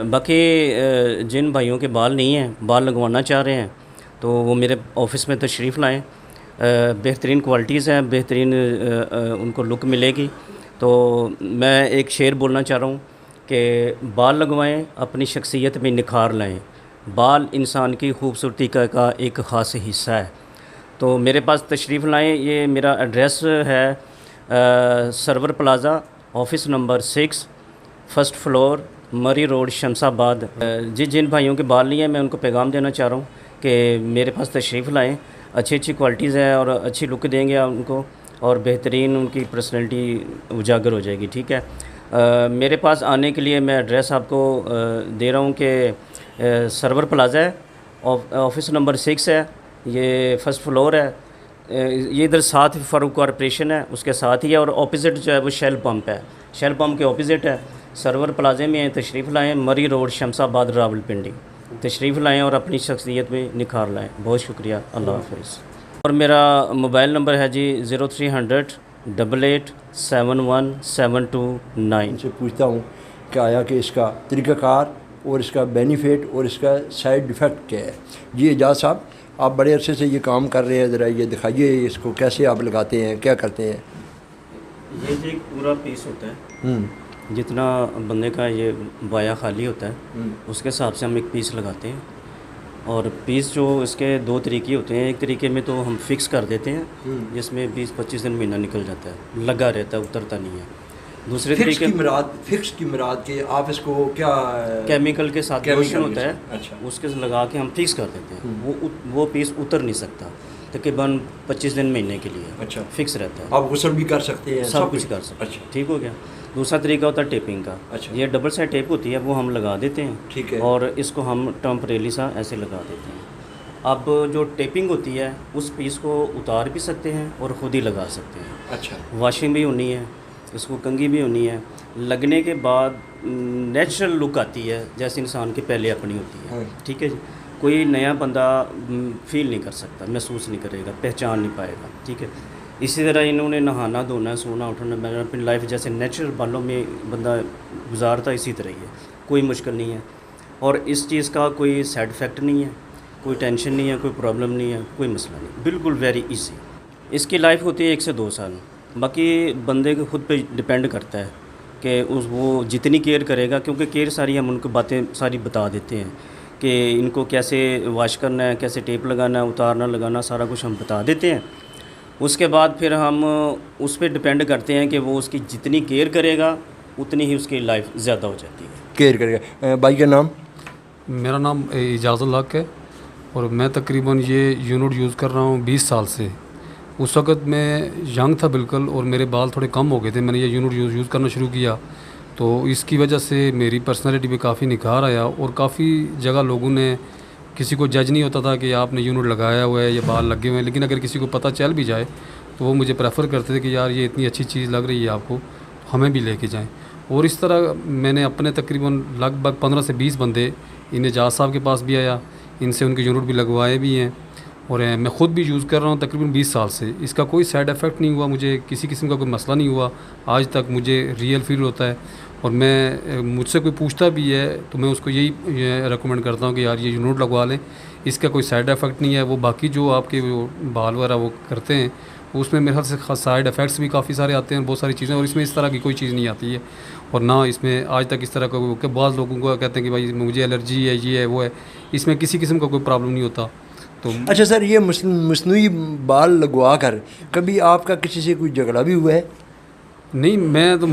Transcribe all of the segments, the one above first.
बाकी जिन भाइयों के बाल नहीं हैं, बाल लगवाना चाह रहे हैं, तो वो मेरे ऑफ़िस में तशरीफ़ लाएँ। बेहतरीन क्वालिटीज़ हैं, बेहतरीन उनको लुक मिलेगी। तो मैं एक शेर बोलना चाह रहा हूँ कि बाल लगवाएँ, अपनी शख्सियत में निखार लाएँ। बाल इंसान की खूबसूरती का एक ख़ास हिस्सा है। तो मेरे पास तशरीफ़ लाएँ। ये मेरा एड्रेस है Sarwar plaza, office number 6, first floor, Murree road, Shamshabad. जिन भाइयों के बाल नहीं हैं, मैं उनको पैगाम देना चाह रहा हूँ कि मेरे पास तशरीफ़ लाएँ। अच्छी क्वालिटीज़ हैं और अच्छी लुक देंगे आप उनको, और बेहतरीन उनकी पर्सनैलिटी उजागर हो जाएगी। ठीक है। मेरे पास आने के लिए मैं एड्रेस आपको दे रहा हूँ कि सरवर प्लाज़ा है, ऑफ़िस नंबर 6 है, ये फर्स्ट फ्लोर है। ये इधर साथ फ़ारूक कॉरपोरेशन है, उसके साथ ही है, और ऑपोज़िट जो है वो शेल पंप है। शेल पंप के ऑपोज़िट है। सरवर प्लाज़े में तशरीफ़ लाएँ, मरी रोड, शमशाबाद, रावलपिंडी। तशरीफ़ लाएँ और अपनी शख्सियत में निखार लाएँ। बहुत शुक्रिया। अल्लाह हाफ़िज़। और मेरा मोबाइल नंबर है जी 0300 88 71 729। इनसे पूछता हूँ कि आया कि इसका तरीक़ाकार और इसका बेनिफिट और इसका साइड इफ़ेक्ट क्या है। जी एजाज साहब, आप बड़े अरसे से ये काम कर रहे हैं, ज़रा ये दिखाइए इसको कैसे आप लगाते हैं, क्या करते हैं। ये जी एक पूरा पीस होता है, जितना बंदे का ये बाया खाली होता है उसके हिसाब से हम एक पीस लगाते हैं। और पीस जो इसके दो तरीके होते हैं। एक तरीके में तो हम फ़िक्स कर देते हैं, जिसमें 20-25 दिन महीना निकल जाता है, लगा रहता है, उतरता नहीं है। दूसरे तरीके फिक्स की मुराद के आप इसको क्या केमिकल के साथ लोशन होता है, अच्छा, उसके लगा के हम फिक्स कर देते हैं। वो पीस उतर नहीं सकता तकरीबन 25 दिन महीने के लिए। अच्छा, फिक्स रहता है। आप गुस्ल भी कर सकते हैं, सब कुछ कर सकते हैं। अच्छा, ठीक हो गया। दूसरा तरीका होता है टेपिंग का। अच्छा, ये डबल साइड टेप होती है, वो हम लगा देते हैं। ठीक है। और इसको हम टेम्परेरी सा ऐसे लगा देते हैं। अब जो टेपिंग होती है उस पीस को उतार भी सकते हैं और ख़ुद ही लगा सकते हैं। अच्छा, वॉशिंग भी होनी है, इसको कंघी भी होनी है। लगने के बाद नेचुरल लुक आती है, जैसे इंसान के पहले अपनी होती है। ठीक है जी। कोई नया बंदा फील नहीं कर सकता, महसूस नहीं करेगा, पहचान नहीं पाएगा। ठीक है। इसी तरह इन्होंने नहाना धोना, सोना उठना, मैंने अपनी लाइफ जैसे नेचुरल बालों में बंदा गुजारता, इसी तरह ही है। कोई मुश्किल नहीं है। और इस चीज़ का कोई साइड इफ़ेक्ट नहीं है, कोई टेंशन नहीं है, कोई प्रॉब्लम नहीं है, कोई मसला नहीं, बिल्कुल वेरी इजी। इसकी लाइफ होती है 1 से 2 साल। बाकी बंदे के खुद पे डिपेंड करता है कि वो जितनी केयर करेगा, क्योंकि केयर सारी हम उनको बातें सारी बता देते हैं कि इनको कैसे वॉश करना है, कैसे टेप लगाना है, उतारना लगाना, सारा कुछ हम बता देते हैं। उसके बाद फिर हम उस पर डिपेंड करते हैं कि वो उसकी जितनी केयर करेगा उतनी ही उसकी लाइफ ज़्यादा हो जाती है। केयर करेगा। भाई का नाम? मेरा नाम इजाज़ुल हक है और मैं तकरीबन ये यूनिट यूज़ कर रहा हूँ 20 साल से। उस वक़्त मैं यंग था बिल्कुल और मेरे बाल थोड़े कम हो गए थे। मैंने ये यूनिट यूज़ करना शुरू किया तो इसकी वजह से मेरी पर्सनैलिटी में काफ़ी निखार आया और काफ़ी जगह लोगों ने, किसी को जज नहीं होता था कि आपने यूनिट लगाया हुआ है या बाल लगे हुए हैं, लेकिन अगर किसी को पता चल भी जाए तो वो मुझे प्रेफर करते थे कि यार ये इतनी अच्छी चीज़ लग रही है आपको, हमें भी लेके जाएं। और इस तरह मैंने अपने तकरीबन लगभग 15 से 20 बंदे, इन्हें एजाज साहब के पास भी आया, इनसे उनके यूनिट भी लगवाए भी हैं और मैं ख़ुद भी यूज़ कर रहा हूँ तकरीबन 20 साल से। इसका कोई साइड इफ़ेक्ट नहीं हुआ, मुझे किसी किस्म का कोई मसला नहीं हुआ आज तक, मुझे रियल फील होता है। और मैं मुझसे कोई पूछता भी है तो मैं उसको यही रेकमेंड करता हूँ कि यार ये यूनिट लगवा लें, इसका कोई साइड इफ़ेक्ट नहीं है। वो बाकी जो आपके वो बाल वगैरह वो करते हैं उसमें मेरे ख्याल से साइड इफ़ेक्ट्स भी काफ़ी सारे आते हैं, बहुत सारी चीज़ें, और इसमें इस तरह की कोई चीज़ नहीं आती है। और ना इसमें आज तक इस तरह का बहुत लोगों को कहते हैं कि भाई मुझे एलर्जी है, ये है वो है, इसमें किसी किस्म का कोई प्रॉब्लम नहीं होता। तो अच्छा सर, ये मसनूई बाल लगवा कर कभी आपका किसी से कोई झगड़ा भी हुआ है? नहीं, मैं तो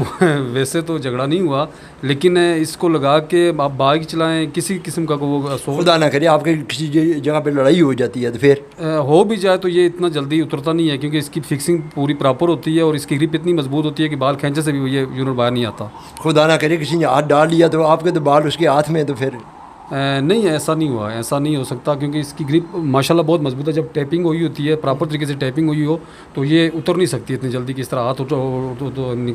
वैसे तो झगड़ा नहीं हुआ, लेकिन इसको लगा के आप बाइक चलाएं, किसी किस्म का वो खुदा ना करे आपके किसी जगह पे लड़ाई हो जाती है तो फिर हो भी जाए तो ये इतना जल्दी उतरता नहीं है, क्योंकि इसकी फिक्सिंग पूरी प्रॉपर होती है और इसकी ग्रिप इतनी मजबूत होती है कि बाल खींचने से भी ये यूनिट बाहर नहीं आता। खुदा ना करे किसी ने हाथ डाल लिया तो आपके तो बाल उसके हाथ में, तो फिर नहीं, ऐसा नहीं हुआ, ऐसा नहीं हो सकता, क्योंकि इसकी ग्रिप माशाल्लाह बहुत मजबूत है। जब टैपिंग हुई होती है, प्रॉपर तरीके से टैपिंग हुई हो तो ये उतर नहीं सकती इतनी जल्दी कि इस तरह हाथ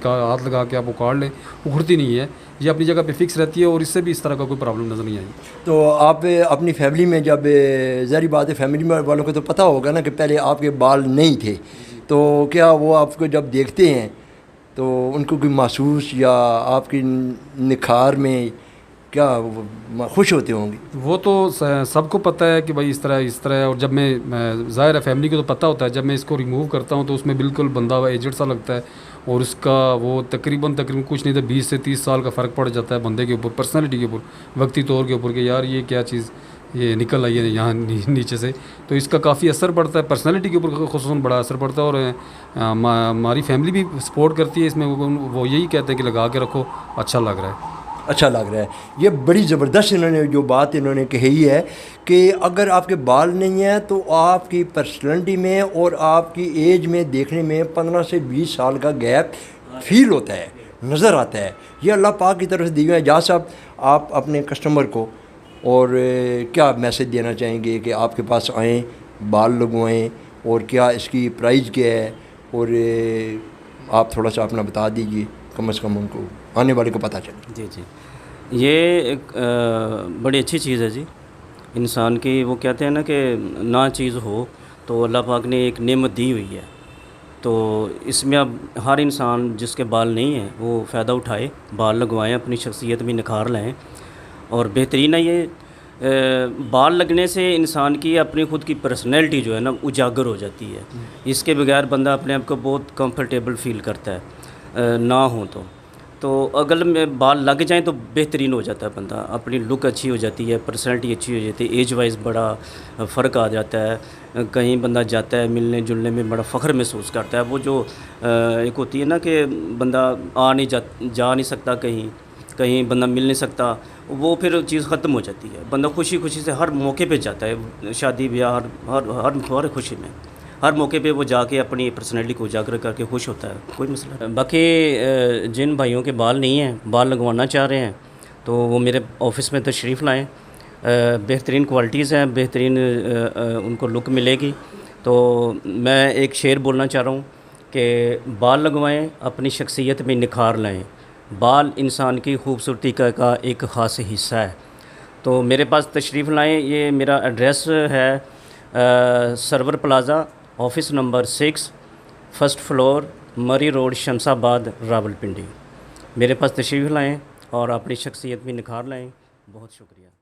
हाथ लगा के आप उखाड़ लें, उखड़ती नहीं है, ये अपनी जगह पे फिक्स रहती है और इससे भी इस तरह का कोई प्रॉब्लम नज़र नहीं आई। तो आप अपनी फैमिली में, जब ज़ाहिर बात है फैमिली वालों को तो पता होगा ना कि पहले आपके बाल नहीं थे, तो क्या वो आपको जब देखते हैं तो उनको कोई महसूस या आपकी निखार में क्या खुश होते होंगे? वो तो सबको पता है कि भाई इस तरह है। और जब मैं ज़ाहिर है फैमिली को तो पता होता है, जब मैं इसको रिमूव करता हूँ तो उसमें बिल्कुल बंदा एजड सा लगता है। और उसका वो तकरीबन कुछ नहीं तो 20 से 30 साल का फ़र्क पड़ जाता है बंदे के ऊपर, पर्सनैलिटी के ऊपर, वक्ती तौर के ऊपर कि यार ये क्या चीज़ ये निकल आई है यहाँ नीचे से। तो इसका काफ़ी असर पड़ता है पर्सनैलिटी के ऊपर, खुसूसन बड़ा असर पड़ता है। और हमारी फैमिली भी सपोर्ट करती है इसमें। वो यही कहते हैं कि लगा के रखो, अच्छा लग रहा है। अच्छा लग रहा है। ये बड़ी ज़बरदस्त इन्होंने जो बात इन्होंने कही है कि अगर आपके बाल नहीं हैं तो आपकी पर्सनैलिटी में और आपकी एज में देखने में 15 से 20 साल का गैप फील होता है, नज़र आता है। ये अल्लाह पाक की तरफ से दी हुई है। एजाज साहब, आप अपने कस्टमर को और क्या मैसेज देना चाहेंगे कि आपके पास आएँ, बाल लगवाएँ, और क्या इसकी प्राइस क्या है, और आप थोड़ा सा अपना बता दीजिए, कम से कम उनको आने वाले को पता चले। जी जी, ये एक बड़ी अच्छी चीज़ है जी। इंसान की वो कहते हैं ना कि ना चीज़ हो तो अल्लाह पाक ने एक नेमत दी हुई है। तो इसमें अब हर इंसान जिसके बाल नहीं हैं वो फ़ायदा उठाए, बाल लगवाएं, अपनी शख्सियत में निखार लाएं। और बेहतरीन है ये, बाल लगने से इंसान की अपनी ख़ुद की पर्सनैलिटी जो है ना उजागर हो जाती है। इसके बगैर बंदा अपने आप को बहुत कंफर्टेबल फ़ील करता है ना हो तो अगर में बाल लग जाएं तो बेहतरीन हो जाता है बंदा, अपनी लुक अच्छी हो जाती है, पर्सनैलिटी अच्छी हो जाती है, एज वाइज बड़ा फ़र्क आ जाता है। कहीं बंदा जाता है मिलने जुलने में बड़ा फ़ख्र महसूस करता है। वो जो एक होती है ना कि बंदा जा नहीं सकता, कहीं बंदा मिल नहीं सकता, वो फिर चीज़ ख़त्म हो जाती है। बंदा खुशी खुशी से हर मौके पे जाता है, शादी ब्याह हर खुशी में, हर मौके पे वो जाके अपनी पर्सनैलिटी को उजागर करके खुश होता है, कोई मसला नहीं। बाकी जिन भाइयों के बाल नहीं हैं, बाल लगवाना चाह रहे हैं, तो वो मेरे ऑफ़िस में तशरीफ़ लाएँ। बेहतरीन क्वालिटीज़ हैं, बेहतरीन उनको लुक मिलेगी। तो मैं एक शेर बोलना चाह रहा हूँ कि बाल लगवाएँ, अपनी शख्सियत में निखार लाएँ। बाल इंसान की खूबसूरती का एक ख़ास हिस्सा है। तो मेरे पास तशरीफ़ लाएँ। ये मेरा एड्रेस है server plaza, office number 6, first floor, Murree road, Shamshabad, Rawalpindi. मेरे पास तशरीफ़ लाएँ और अपनी शख्सियत में निखार लाएँ। बहुत शुक्रिया।